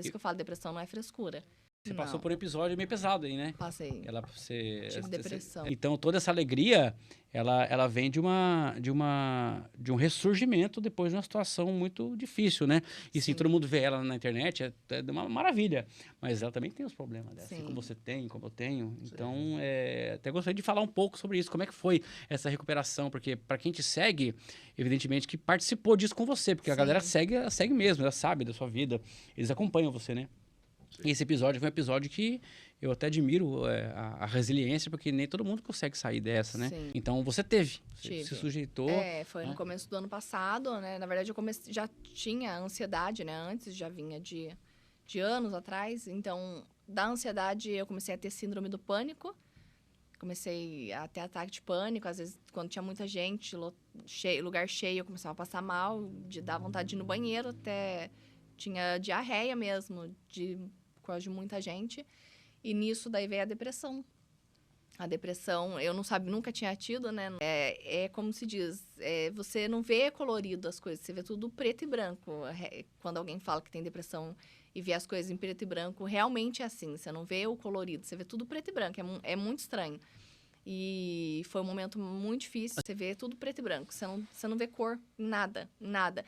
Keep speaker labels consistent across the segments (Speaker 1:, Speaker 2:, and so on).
Speaker 1: Por isso que eu falo, depressão não é frescura.
Speaker 2: Você passou por um episódio meio pesado aí, né?
Speaker 1: Passei. Tive depressão.
Speaker 2: Então, toda essa alegria, ela vem de um ressurgimento depois de uma situação muito difícil, né? E sim, todo mundo vê ela na internet, é uma maravilha. Mas ela também tem os problemas dela, assim como você tem, como eu tenho. Então, até gostaria de falar um pouco sobre isso. Como é que foi essa recuperação? Porque, para quem te segue, evidentemente que participou disso com você. Porque a galera segue mesmo, ela sabe da sua vida. Eles acompanham você, né? E esse episódio foi um episódio que eu até admiro a resiliência, porque nem todo mundo consegue sair dessa, né?
Speaker 1: Sim.
Speaker 2: Então, você se sujeitou...
Speaker 1: Foi no começo do ano passado, né? Na verdade, já tinha ansiedade, né? Antes, já vinha de anos atrás. Então, da ansiedade, eu comecei a ter síndrome do pânico. Comecei a ter ataque de pânico. Às vezes, quando tinha muita gente, lugar cheio, eu começava a passar mal, de dar vontade de ir no banheiro, até tinha diarreia mesmo, por causa de muita gente. E nisso daí veio a depressão. A depressão, eu nunca tinha tido, né? É como se diz, você não vê colorido as coisas, você vê tudo preto e branco. Quando alguém fala que tem depressão e vê as coisas em preto e branco, realmente é assim. Você não vê o colorido, você vê tudo preto e branco. É muito estranho. E foi um momento muito difícil. Você vê tudo preto e branco. Você não vê cor em nada, nada.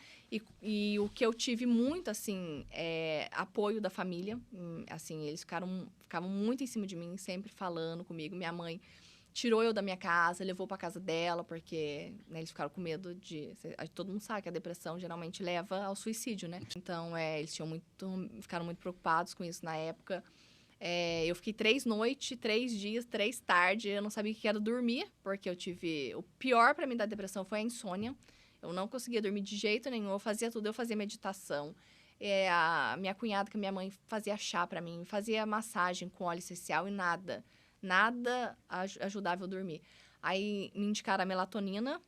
Speaker 1: E o que eu tive muito, assim, é apoio da família. Assim, eles ficavam muito em cima de mim, sempre falando comigo. Minha mãe tirou eu da minha casa, levou pra casa dela, porque né, eles ficaram com medo de... Todo mundo sabe que a depressão geralmente leva ao suicídio, né? Então, eles ficaram muito preocupados com isso na época. Eu fiquei 3 noites, 3 dias, 3 tardes. Eu não sabia o que era dormir, porque eu tive... O pior pra mim da depressão foi a insônia. Eu não conseguia dormir de jeito nenhum. Eu fazia tudo, eu fazia meditação. A minha cunhada, que a minha mãe fazia chá pra mim, fazia massagem com óleo essencial e nada. Nada ajudava eu a dormir. Aí me indicaram a melatonina,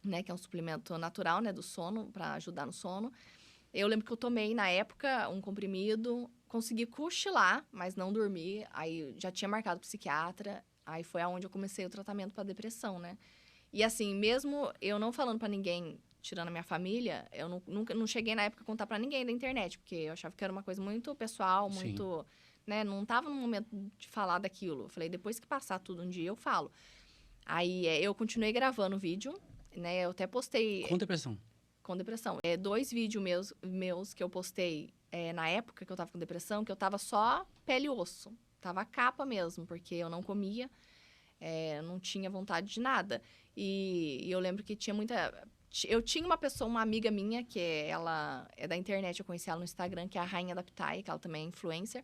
Speaker 1: né, que é um suplemento natural, né, do sono, pra ajudar no sono. Eu lembro que eu tomei, na época, um comprimido, consegui cochilar, mas não dormir. Aí já tinha marcado psiquiatra, aí foi aonde eu comecei o tratamento para depressão, né? E assim, mesmo eu não falando para ninguém, tirando a minha família, eu nunca não cheguei na época a contar para ninguém da internet, porque eu achava que era uma coisa muito pessoal, muito, né? Não tava no momento de falar daquilo. Eu falei, depois que passar tudo um dia, eu falo. Aí eu continuei gravando vídeo, né? Eu até postei...
Speaker 2: Com depressão?
Speaker 1: Com depressão. 2 vídeos meus que eu postei na época que eu tava com depressão, que eu tava só pele e osso. Tava capa mesmo, porque eu não comia, não tinha vontade de nada. E eu lembro que tinha muita... Eu tinha uma amiga minha, que ela é da internet, eu conheci ela no Instagram, que é a Rainha da Pitaia, que ela também é influencer.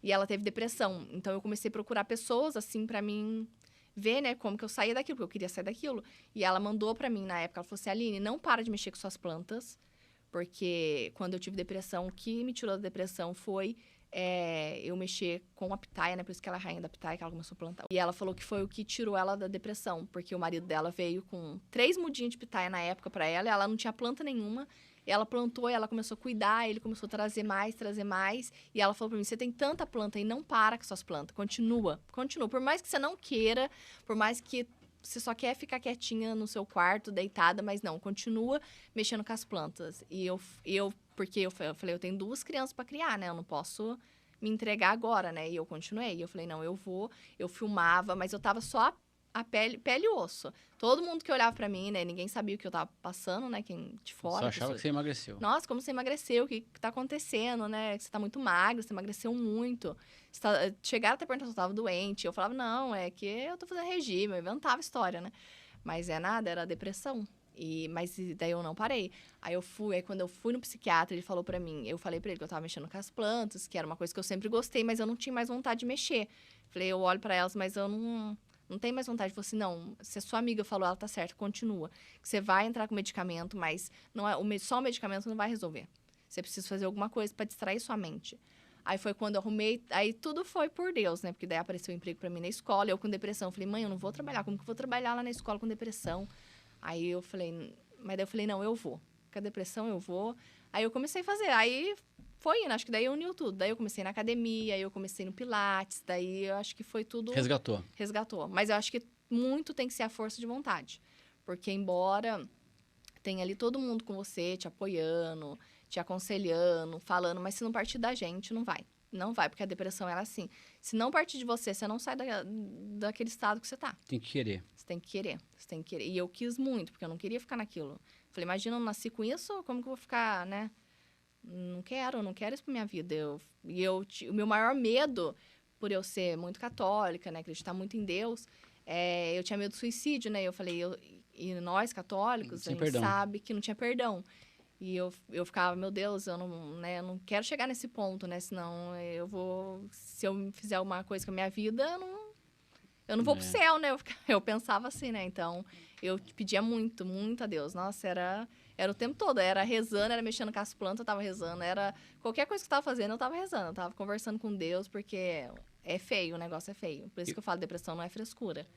Speaker 1: E ela teve depressão. Então, eu comecei a procurar pessoas, assim, pra mim... ver, né, como que eu saía daquilo, porque eu queria sair daquilo. E ela mandou pra mim, na época, ela falou assim, Aline, não para de mexer com suas plantas, porque quando eu tive depressão, o que me tirou da depressão foi eu mexer com a pitaia, né, por isso que ela é a rainha da pitaia, que ela começou a plantar. E ela falou que foi o que tirou ela da depressão, porque o marido dela veio com 3 mudinhas de pitaia na época pra ela, e ela não tinha planta nenhuma. Ela plantou, ela começou a cuidar, ele começou a trazer mais. E ela falou pra mim, você tem tanta planta e não para com suas plantas, continua. Por mais que você não queira, por mais que você só quer ficar quietinha no seu quarto, deitada, mas não, continua mexendo com as plantas. Porque eu falei, eu tenho 2 crianças pra criar, né, eu não posso me entregar agora, né, e eu continuei. Eu falei, não, eu vou, eu filmava, mas eu tava só a pele e osso. Todo mundo que olhava pra mim, né? Ninguém sabia o que eu tava passando, né? Quem de fora.
Speaker 2: Só achava que você emagreceu.
Speaker 1: Nossa, como você emagreceu? O que tá acontecendo, né? Você tá muito magro, você emagreceu muito. Chegaram até perguntar se eu tava doente. Eu falava, não, é que eu tô fazendo regime. Eu inventava história, né? Mas nada, era depressão. Mas daí eu não parei. Aí quando eu fui no psiquiatra, ele falou pra mim, eu falei pra ele que eu tava mexendo com as plantas, que era uma coisa que eu sempre gostei, mas eu não tinha mais vontade de mexer. Falei, eu olho pra elas, mas eu não tem mais vontade. Falei assim, não, se a sua amiga falou, ela tá certa, continua. Você vai entrar com medicamento, mas não só o medicamento não vai resolver. Você precisa fazer alguma coisa para distrair sua mente. Aí foi quando eu arrumei, aí tudo foi por Deus, né? Porque daí apareceu um emprego para mim na escola, eu com depressão. Falei, mãe, eu não vou trabalhar, como que eu vou trabalhar lá na escola com depressão? Aí eu falei, mas daí eu falei, não, eu vou. Com a depressão eu vou. Aí eu comecei a fazer, aí foi indo, acho que daí uniu tudo. Daí eu comecei na academia, aí eu comecei no Pilates, daí eu acho que foi tudo... Resgatou. Mas eu acho que muito tem que ser a força de vontade. Porque embora tenha ali todo mundo com você, te apoiando, te aconselhando, falando, mas se não partir da gente, não vai. Não vai, porque a depressão ela é assim. Se não partir de você, você não sai daquele estado que você tá.
Speaker 2: Tem que querer.
Speaker 1: Você tem que querer, você tem que querer. E eu quis muito, porque eu não queria ficar naquilo. Falei, imagina, eu nasci com isso, como que eu vou ficar, né? Não quero isso pra minha vida. O meu maior medo, por eu ser muito católica, né, acreditar muito em Deus, eu tinha medo do suicídio, né? Eu falei, e nós católicos,
Speaker 2: Sem
Speaker 1: a gente
Speaker 2: perdão.
Speaker 1: sabe que não tinha perdão. E eu ficava, meu Deus, eu não quero chegar nesse ponto, né? Senão se eu fizer alguma coisa com a minha vida, eu não vou pro céu, né? Eu pensava assim, né? Então, eu pedia muito, muito a Deus. Nossa, era o tempo todo. Era rezando, era mexendo com as plantas, eu tava rezando. Era qualquer coisa que eu tava fazendo, eu tava rezando. Eu tava conversando com Deus, porque é feio, o negócio é feio. Por isso que eu falo, depressão não é frescura.